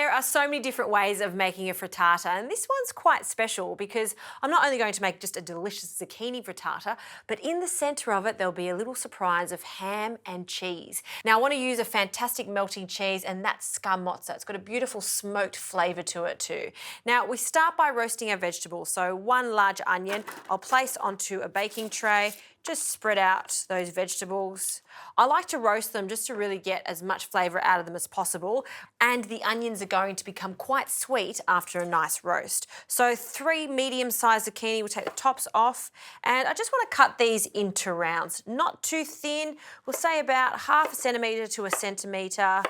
There are so many different ways of making a frittata, and this one's quite special because I'm not only going to make just a delicious zucchini frittata, but in the centre of it there'll be a little surprise of ham and cheese. Now I want to use a fantastic melting cheese, and that's scamozza. It's got a beautiful smoked flavour to it too. Now we start by roasting our vegetables. So one large onion I'll place onto a baking tray. Just spread out those vegetables. I like to roast them just to really get as much flavour out of them as possible, and the onions are going to become quite sweet after a nice roast. So 3 medium-sized zucchini, we'll take the tops off, and I just want to cut these into rounds, not too thin. We'll say about 1/2 centimetre to 1 centimetre,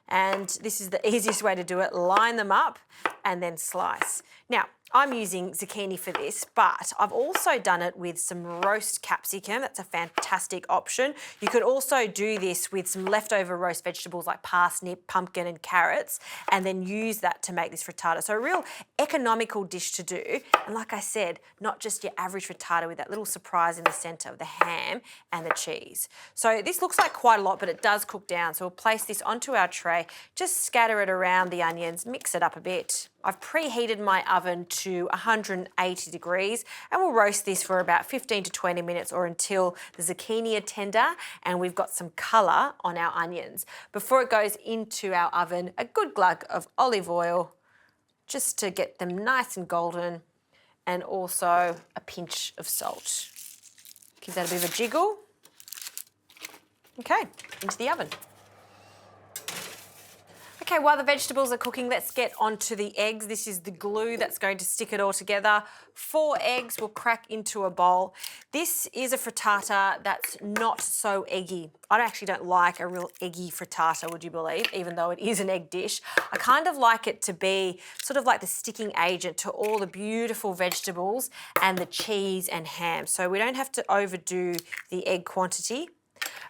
and this is the easiest way to do it. Line them up and then slice. Now, I'm using zucchini for this, but I've also done it with some roast capsicum. That's a fantastic option. You could also do this with some leftover roast vegetables like parsnip, pumpkin and carrots, and then use that to make this frittata. So a real economical dish to do. And like I said, not just your average frittata with that little surprise in the centre of the ham and the cheese. So this looks like quite a lot, but it does cook down. So we'll place this onto our tray, just scatter it around the onions, mix it up a bit. I've preheated my oven to 180 degrees, and we'll roast this for about 15 to 20 minutes or until the zucchini are tender and we've got some colour on our onions. Before it goes into our oven, a good glug of olive oil just to get them nice and golden, and also a pinch of salt. Give that a bit of a jiggle. Okay, into the oven. Okay, while the vegetables are cooking, let's get onto the eggs. This is the glue that's going to stick it all together. 4 eggs will crack into a bowl. This is a frittata that's not so eggy. I actually don't like a real eggy frittata, would you believe, even though it is an egg dish. I kind of like it to be sort of like the sticking agent to all the beautiful vegetables and the cheese and ham. So we don't have to overdo the egg quantity.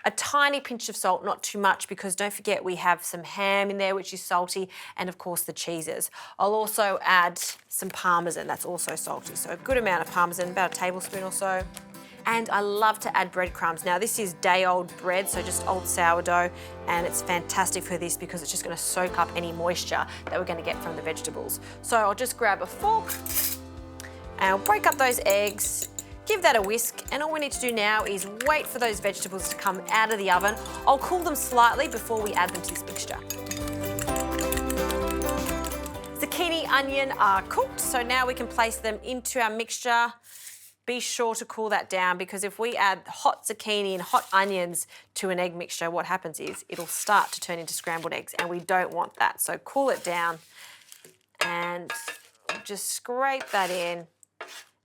A tiny pinch of salt, not too much, because don't forget we have some ham in there which is salty, and of course the cheeses. I'll also add some parmesan, that's also salty, so a good amount of parmesan, about a tablespoon or so. And I love to add breadcrumbs. Now this is day-old bread, so just old sourdough, and it's fantastic for this because it's just going to soak up any moisture that we're going to get from the vegetables. So I'll just grab a fork and I'll break up those eggs. Give that a whisk, and all we need to do now is wait for those vegetables to come out of the oven. I'll cool them slightly before we add them to this mixture. Zucchini, onion are cooked, so now we can place them into our mixture. Be sure to cool that down, because if we add hot zucchini and hot onions to an egg mixture, what happens is it'll start to turn into scrambled eggs, and we don't want that. So cool it down and just scrape that in.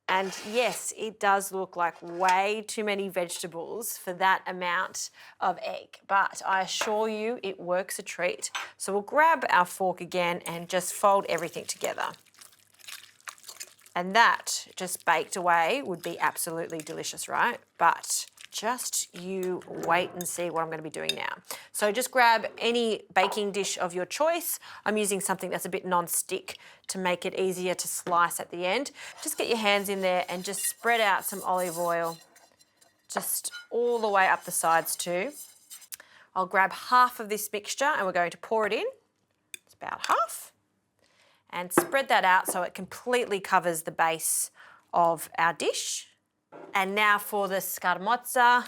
And yes, it does look like way too many vegetables for that amount of egg, but I assure you it works a treat. So we'll grab our fork again and just fold everything together. And that, just baked away, would be absolutely delicious, right? But just you wait and see what I'm going to be doing now. So just grab any baking dish of your choice. I'm using something that's a bit non-stick to make it easier to slice at the end. Just get your hands in there and just spread out some olive oil just all the way up the sides too. I'll grab half of this mixture and we're going to pour it in. It's about half. And spread that out so it completely covers the base of our dish. And now for the scamozza.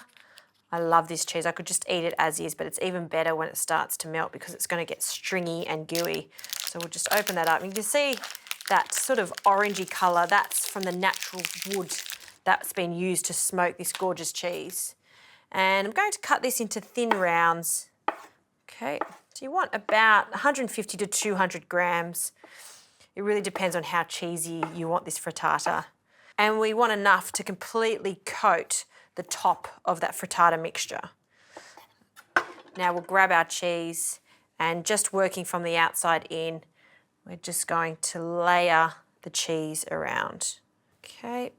I love this cheese. I could just eat it as is, but it's even better when it starts to melt because it's going to get stringy and gooey. So we'll just open that up. And you can see that sort of orangey colour. That's from the natural wood that's been used to smoke this gorgeous cheese. And I'm going to cut this into thin rounds. Okay, so you want about 150 to 200 grams. It really depends on how cheesy you want this frittata. And we want enough to completely coat the top of that frittata mixture. Now we'll grab our cheese, and just working from the outside in, we're just going to layer the cheese around. Okay,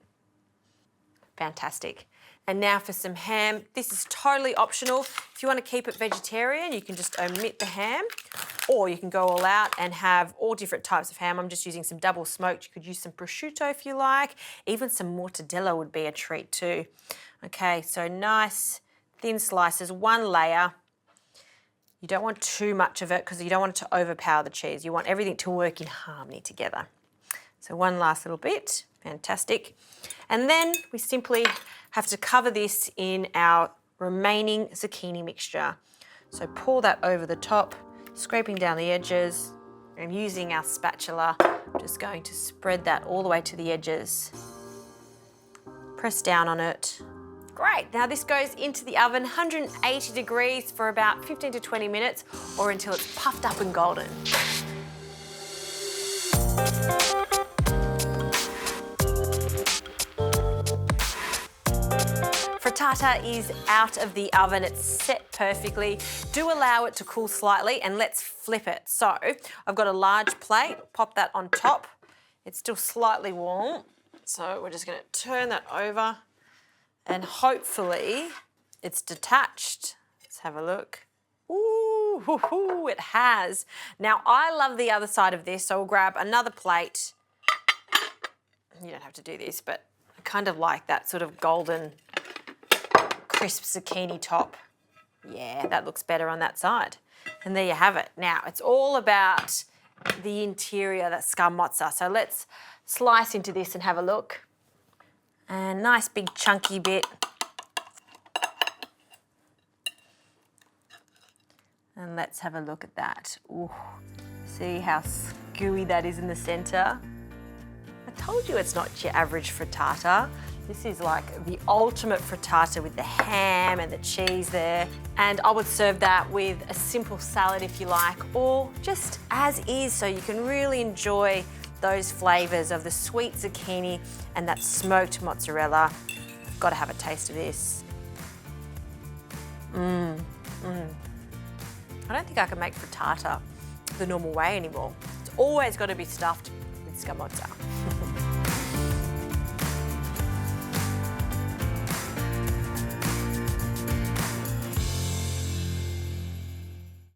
fantastic. And now for some ham. This is totally optional. If you want to keep it vegetarian, you can just omit the ham, or you can go all out and have all different types of ham. I'm just using some double smoked. You could use some prosciutto if you like. Even some mortadella would be a treat too. Okay, so nice thin slices, one layer. You don't want too much of it because you don't want it to overpower the cheese. You want everything to work in harmony together. So one last little bit, fantastic. And then we simply have to cover this in our remaining zucchini mixture. So pour that over the top, scraping down the edges, and using our spatula, I'm just going to spread that all the way to the edges. Press down on it. Great, now this goes into the oven, 180 degrees for about 15 to 20 minutes or until it's puffed up and golden. Frittata is out of the oven, it's set perfectly. Do allow it to cool slightly and let's flip it. So I've got a large plate, pop that on top. It's still slightly warm, so we're just gonna turn that over and hopefully it's detached. Let's have a look. Ooh, it has. Now I love the other side of this, so we'll grab another plate. You don't have to do this, but I kind of like that sort of golden, crisp zucchini top. Yeah, that looks better on that side. And there you have it. Now, it's all about the interior, that scamozza. So let's slice into this and have a look. And nice big chunky bit. And let's have a look at that. Ooh, see how gooey that is in the center? I told you it's not your average frittata. This is like the ultimate frittata with the ham and the cheese there. And I would serve that with a simple salad if you like, or just as is, so you can really enjoy those flavors of the sweet zucchini and that smoked mozzarella. I've got to have a taste of this. I don't think I can make frittata the normal way anymore. It's always got to be stuffed with scamozza.